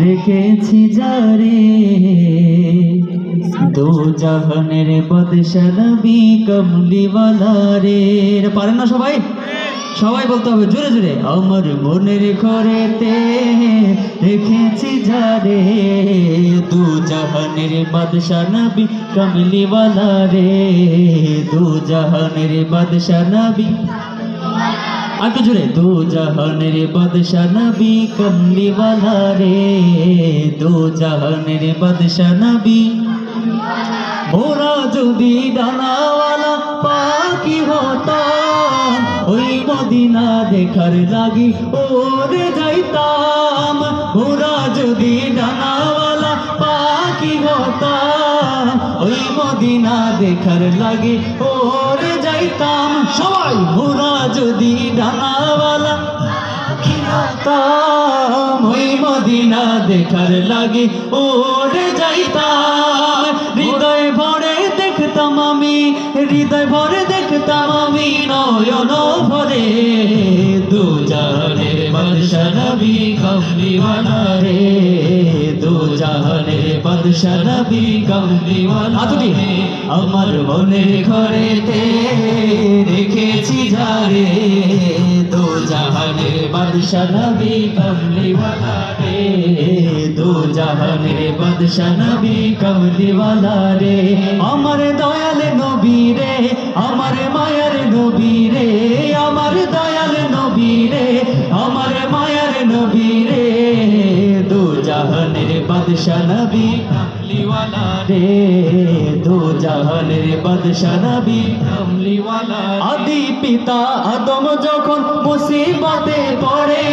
রেখেছি যারে দো জাহানের বাদশা নবী কমলিওয়ালা রে। পারেন না সবাই? সবাই বলতে হবে জোরে জোরে। আমার মনের ঘরেতে রেখেছি যারে দু জাহানের বাদশা নবী কমলিওয়ালা রে, দু জাহানের বাদশা নবী। আগে জোরে। দু জাহানের বাদশা নবী কমলিওয়ালা রে, দু জাহানের বাদশা নবী। মোরা যদি ডানাওয়ালা পাখি হতাম, ওই মদিনা দেখার লাগি ওরে যাইতাম। মোরা যদি ডানাওয়ালা পাখি হতাম, ওই মদিনা দেখার লাগি ওরে যাইতাম। সবাই মোরা যদি ডানাওয়ালা পাখি হতাম, ওই মদিনা দেখার লাগি ওরে যাইতাম। হৃদয় ভরে দেখতাম আমি, হৃদয় ভরে দেখতাম আমি নয়ন ভরে দু জাহানের বাদশা নবী কমলিওয়ালা রে, দু জাহানের বাদশা নবী কমলিওয়ালা রে। আমার মনের ঘরেতে রেখেছি যারে দু জাহানের বাদশা নবী কমলিওয়ালা রে, দু জাহানের বাদশা নবী কমলিওয়ালা রে। আমার দয়াল নবী রে, আমার মায়ার নবী রে, আমার দয়াল নবী রে, আমার মায়ার নবী রে, দু জাহানের বাদশা নবী কমলিওয়ালা রে, দু জাহানের বাদশা নবী কমলিওয়ালা। আদি পিতা আদম যখন মুসিবতে পড়ে,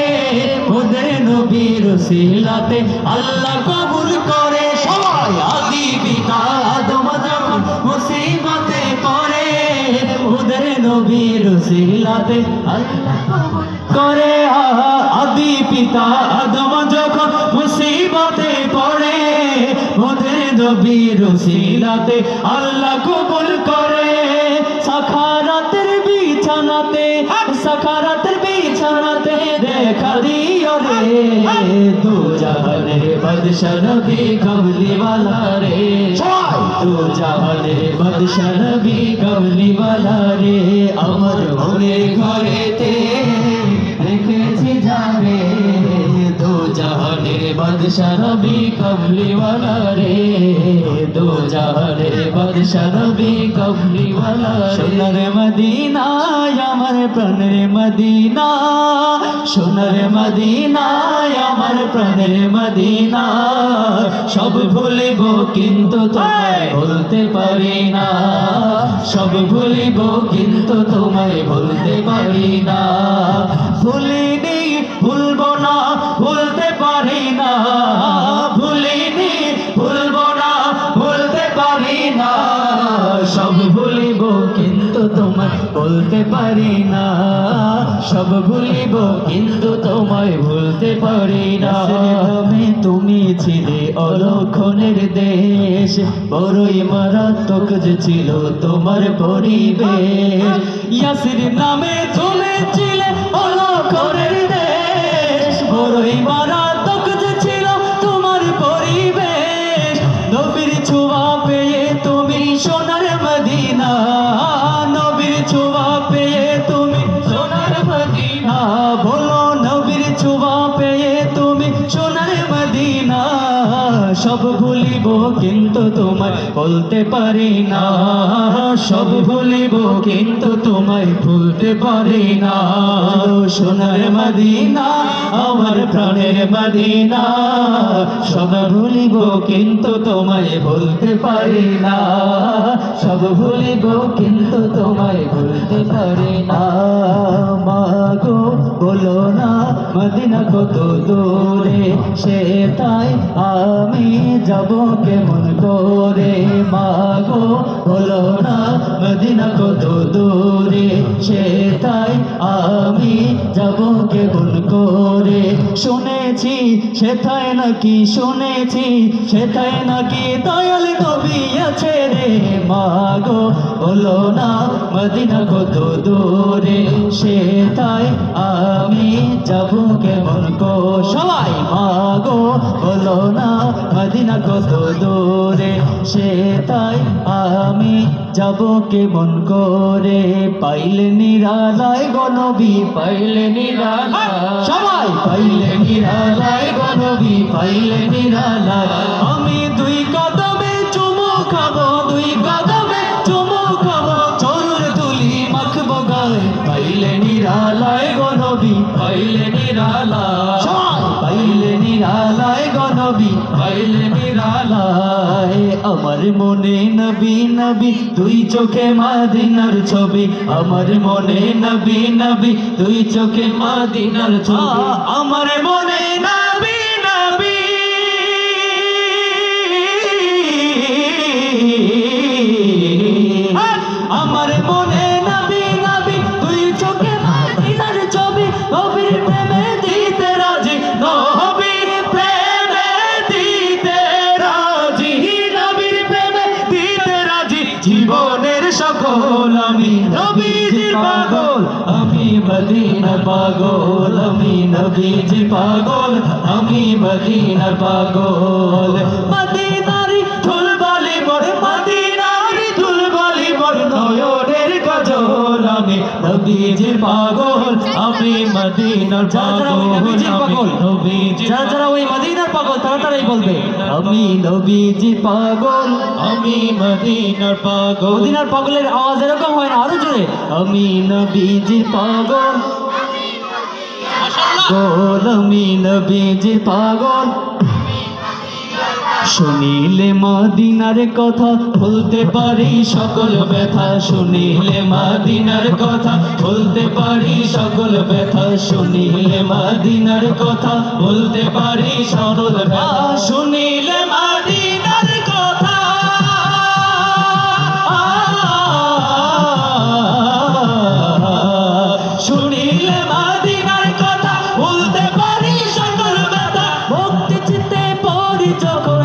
ওদের নবীর উসিলাতে আল্লাহ কবুল করে। সবাই আদি পিতা আদম যখন মুসিবতে পড়ে, ওদের নবীর উসিলাতে আল্লাহ কবুল করে। আদি পিতা আদম যখন মুসিবতে পড়ে, ওদের নবীর উসিলাতে আল্লাহ কবুল করে। সাখারাতের বিছানাতে, সাখারাতের বিছানাতে দেখা দিও রে দু জাহানের বাদশা নবী কমলিওয়ালা রে, দু জাহানের বাদশা নবী কমলিওয়ালা রে। আমার মনের ঘরেতে রেখেছি যাবে দু জাহানের বাদশা নবী কমলিওয়ালা রে, দু জাহানের বাদশা নবী কমলিওয়ালা। সোনার মদিনা আমার প্রাণের মদিনা, সোনার মদিনা আমার প্রাণের মদিনা। সব ভুলিব কিন্তু তোমায় ভুলতে পারি না, সব ভুলিব কিন্তু তোমায় ভুলতে পারি না। ভুলিনি ভুলবো না, ভুলতে পারি না, ভুলিনি ভুলবো না, ভুলতে পারি না। সব ভুলিব কিন্তু তোমায় বলতে পারি না, সব ভুলিব কিন্তু তোমায় ভুলতে পারি না। তুমি ছিলে অলক্ষণের দেশ, বড়ই মারাত্মক যে ছিল তোমার পরিবেশ। ইয়াসির নামে তুমি ছিলে অলক্ষণের দেশ, বড়ই মারাত্মক যে ছিল তোমার পরিবেশ। নবীর ছোঁয়া পেয়ে তুমি সোনার মদিনা, নবীর ছোঁয়া পেয়ে তুমি সোনার মদিনা। বলো নবীর ছোঁয়া পেয়ে তুমি সোনার মদিনা। সব ভুলিব কিন্তু তোমায় বলতে পারি না, সব ভুলিব কিন্তু তোমায় ভুলতে পারি না। সোনার মদিনা আমার প্রাণের মদিনা, সব ভুলিব কিন্তু তোমায় ভুলতে পারি না, সব ভুলিব কিন্তু তোমায় ভুলতে পারি না। মাগো বলো না মদিনা কত দূরে, সে তাই আমি আমি যাব কেমন করে মাগো হলো না মদিনা কত দূরে সেটাই আমি যাব কেমন করে শুনেছি সেটাই নাকি দয়াল নবী আছে রে মাগো হলো না মদিনা কত দূরে সেটাই আমি যাব কেমন করে সবাই মাগো হলো না মদিনা কত দূরে সেটাই আমি যাব কেমন করে পাইলে নিরালায় গো নবী পাইলে নিরালায় সবাই পাইলে নিরালায় গো নবী পাইলে নিরালায় আমি দুই কদমে চুমু খাবো চরুর তুলি মাখবো গায়ে পাইলে নিরালায় গো নবী পাইলে নিরালায় পাইলে নিরালায় গো নবী পাইলে নিরালায় আমার মনে নবী নবী দুই চোখে মদিনার ছবি আমার মনে নবী নবী দুই চোখে মদিনার ছবি আমার মনে নবী নবী আমার মনে নবী নবী দুই চোখে মদিনার ছবি নবীর প্রেমে দিতে রাজি নবীর প্রেমে দিতে রাজি নবীর প্রেমে দিতে রাজি জীবনের সকল আমি নবীজির পাগল আমি মদিনার পাগল আমি নবীজির পাগল আমি মদিনার পাগল মদিনারি ধুলবালি মোর মদিনারি ধুলবালি মোর নয়নের কাজল আমি নবীজির পাগল আমি মদিনার পাগল যারা ওই মদিনার পাগল তাড়াতাড়ি বলবে আমি নবীজির পাগল আমি মদিনার পাগল মদিনার পাগলের আওয়াজ এরকম হয় না আরো জোরে আমি নবীজির পাগল আমি নবীজির পাগল শুনিলে মদিনার কথা বলতে পারি সকল ব্যথা শুনিলে মদিনার কথা বলতে পারি সকল ব্যথা শুনিলে মদিনার কথা বলতে পারি সকল ব্যথা শুনিলে মদিনার কথা শুনিলে মদিনার কথা বলতে পারি সকল ব্যথা ভক্তি চিত্তে পড়ি যখন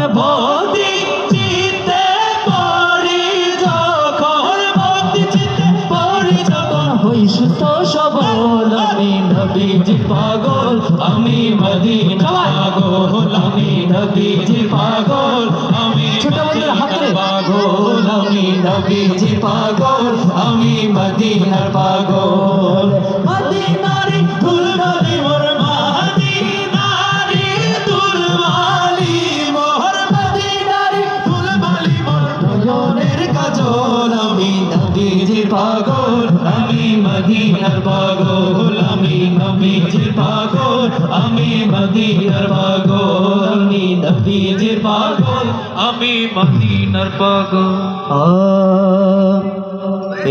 ভক্তি চিত্তে পড়ি যখন হই সুস্থ সবল আমি নবীজির পাগল আমি মদিনা পাগল আমি নবীজির পাগল আমি ছোট বন্ধুরা হাতে পাগল আমি নবীজির পাগল আমি মদিনার পাগল মদিনারি ধুলবালি মোর মদিনারি ধুলবালি মোর মদিনারি ধুলবালি মোর নয়নের কাজল আমি নবীজির পাগল আমি মদিনার পাগল আমি নবীজির পাগল আমি মদিনার পাগল আমি নবীজির পাগল আমি মদিনার পাগল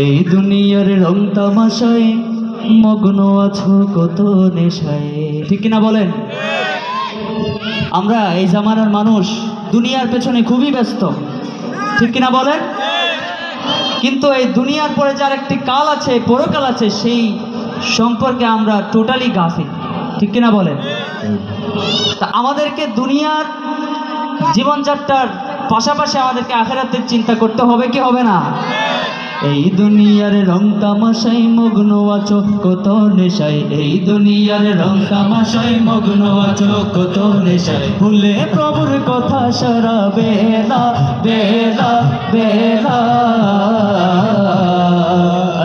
এই দুনিয়ার রং তামাশায় মগ্ন আছো কত নেশায় ঠিক কিনা বলেন আমরা এই জামানার মানুষ দুনিয়ার পেছনে খুবই ব্যস্ত ঠিক কিনা বলেন কিন্তু এই দুনিয়ার পরে যার একটি কাল আছে পরকাল আছে সেই সম্পর্কে আমরা টোটালি গাফিল ঠিক কিনা বলেন তা আমাদেরকে দুনিয়ার জীবনযাত্রার পাশাপাশি আমাদেরকে আখিরাতের চিন্তা করতে হবে কি হবে না এই দুনিয়ার রং তামাশায় মগ্ন আছো কত নেশায় এই দুনিয়ার রং তামাশায় মগ্ন আছো কত নেশায় ভুলে প্রভুর কথা সারা বেলা বেলা বেলা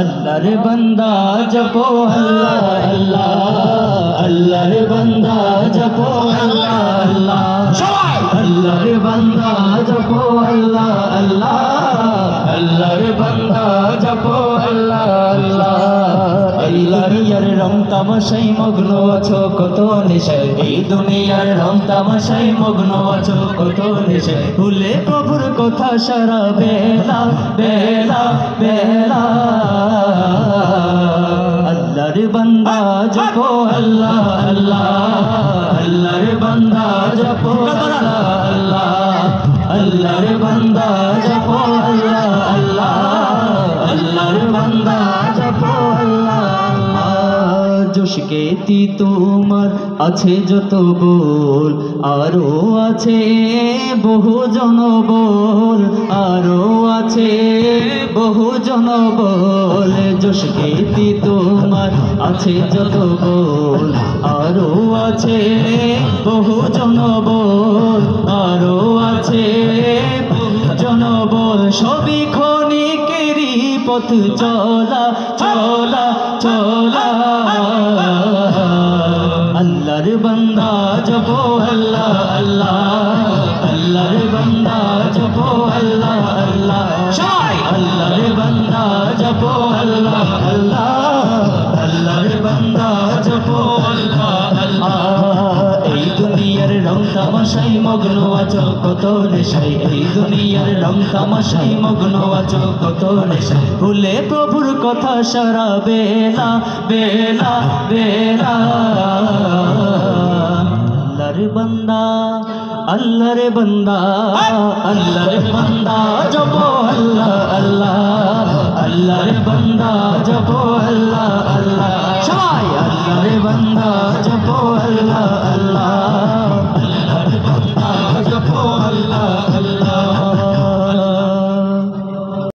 আল্লাহর বান্দা জপো আল্লাহ আল্লাহ আল্লাহর বান্দা জপো আল্লাহ আল্লাহ আল্লাহর বান্দা জপো আল্লাহ আল্লাহ আল্লাহর বান্দা জপো আল্লাহ আল্লাহ দুনিয়ার রং তামাশায় মগ্ন আছো কত নেশায় এই দুনিয়ার রং তামাশায় মগ্ন আছো কত নেশায় ভুলে প্রভুর কথা সারা বেলা বেলা বেলা আল্লাহর বান্দা জপো আল্লাহ আল্লাহ আল্লাহর বান্দা জপো আল্লাহ আল্লাহ খ্যাতি তোমার আছে যত বল, আরো আছে বহু জনবল, আরো আছে বহু জনবল। যশ খ্যাতি তোমার আছে যত বল, আরো আছে বহু জনবল, আরো আছে বহু জনবল। সবই ক্ষণিকেরই পথ চলা চলা চলা। আল্লাহর বান্দা জপো আল্লাহ আল্লাহ, আল্লাহর বান্দা জপো আল্লাহ আল্লাহ, আল্লাহর বান্দা জপো আল্লাহ আল্লাহ, আল্লাহর বান্দা জপো আল্লাহ আল্লাহ। এই দুনিয়ার রং তামাশাই মগ্ন আছো কত নেশায়, এই দুনিয়ার রং তামাশাই মগ্ন আছো কত নেশায়। ভুলে প্রভুর কথা সারা বেলা বেলা বেলা। আল্লাহর বান্দা আল্লাহর বান্দা, আল্লাহর বান্দা জপো আল্লাহ আল্লাহ, আল্লাহর বান্দা জপো আল্লাহ আল্লাহ, সবাই আল্লাহর বান্দা জপো আল্লাহ।